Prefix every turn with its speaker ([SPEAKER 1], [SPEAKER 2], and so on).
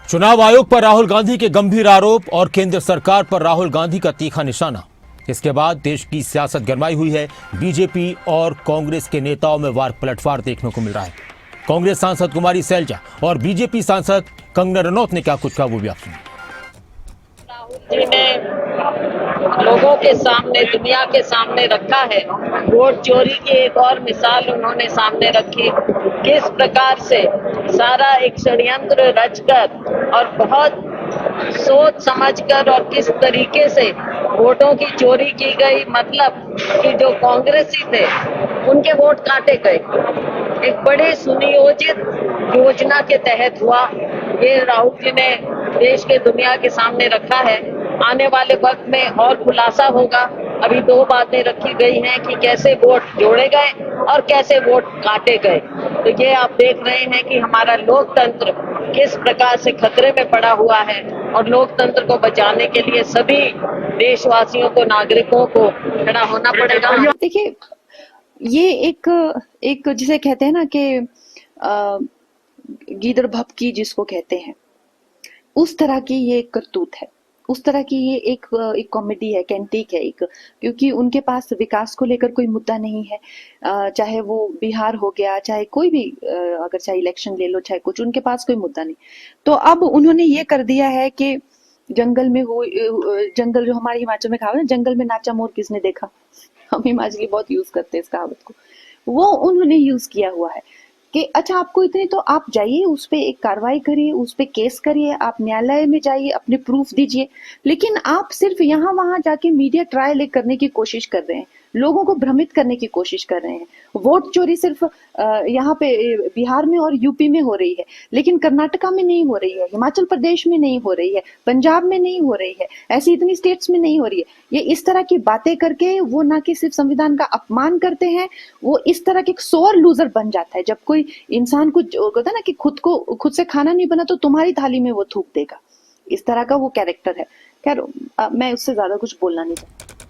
[SPEAKER 1] चुनाव आयोग पर राहुल गांधी के गंभीर आरोप और केंद्र सरकार पर राहुल गांधी का तीखा निशाना। इसके बाद देश की सियासत गरमाई हुई है। बीजेपी और कांग्रेस के नेताओं में वार पलटवार देखने को मिल रहा है। कांग्रेस सांसद कुमारी सैलजा और बीजेपी सांसद कंगना रनौत ने क्या कुछ कहा, वो भी आप सुनिए।
[SPEAKER 2] राहुल जी ने लोगों के सामने, दुनिया के सामने रखा है। वोट चोरी की एक और मिसाल उन्होंने सामने रखी। किस प्रकार से सारा एक षड्यंत्र रचकर और बहुत सोच समझकर और किस तरीके से वोटों की चोरी की गई, मतलब कि जो कांग्रेसी थे उनके वोट काटे गए। एक बड़े सुनियोजित योजना के तहत हुआ। ये राहुल जी ने देश के, दुनिया के सामने रखा है। आने वाले वक्त में और खुलासा होगा। अभी दो बातें रखी गई हैं कि कैसे वोट जोड़े गए और कैसे वोट काटे गए। तो ये आप देख रहे हैं कि हमारा लोकतंत्र किस प्रकार से खतरे में पड़ा हुआ है और लोकतंत्र को बचाने के लिए सभी देशवासियों को, नागरिकों को खड़ा होना पड़ेगा।
[SPEAKER 3] देखिए, ये एक जिसे कहते हैं ना कि गीदड़ भभकी जिसको कहते हैं, उस तरह की ये करतूत है। उस तरह की ये एक कॉमेडी है, कैंटीक है एक, क्योंकि उनके पास विकास को लेकर कोई मुद्दा नहीं है। चाहे वो बिहार हो गया, चाहे कोई भी, अगर चाहे इलेक्शन ले लो, चाहे कुछ, उनके पास कोई मुद्दा नहीं। तो अब उन्होंने ये कर दिया है कि जंगल में हो, जंगल जो हमारे हिमाचल में कहावत है, जंगल में नाचा मोर किसने देखा। हम हिमाचली बहुत यूज करते हैं इस कहावत को। वो उन्होंने यूज किया हुआ है कि अच्छा, आपको इतने, तो आप जाइए, उस पर एक कार्रवाई करिए, उस पर केस करिए, आप न्यायालय में जाइए, अपने प्रूफ दीजिए। लेकिन आप सिर्फ यहाँ वहां जाके मीडिया ट्रायल करने की कोशिश कर रहे हैं, लोगों को भ्रमित करने की कोशिश कर रहे हैं। वोट चोरी सिर्फ यहाँ पे बिहार में और यूपी में हो रही है, लेकिन कर्नाटका में नहीं हो रही है, हिमाचल प्रदेश में नहीं हो रही है, पंजाब में नहीं हो रही है, ऐसी इतनी स्टेट्स में नहीं हो रही है। ये इस तरह की बातें करके वो ना कि सिर्फ संविधान का अपमान करते हैं, वो इस तरह के एक सोअर लूजर बन जाता है। जब कोई इंसान को होता है ना कि खुद से खाना नहीं बना तो तुम्हारी थाली में वो थूक देगा, इस तरह का वो कैरेक्टर है। खैर, मैं उससे ज्यादा कुछ बोलना नहीं चाहती।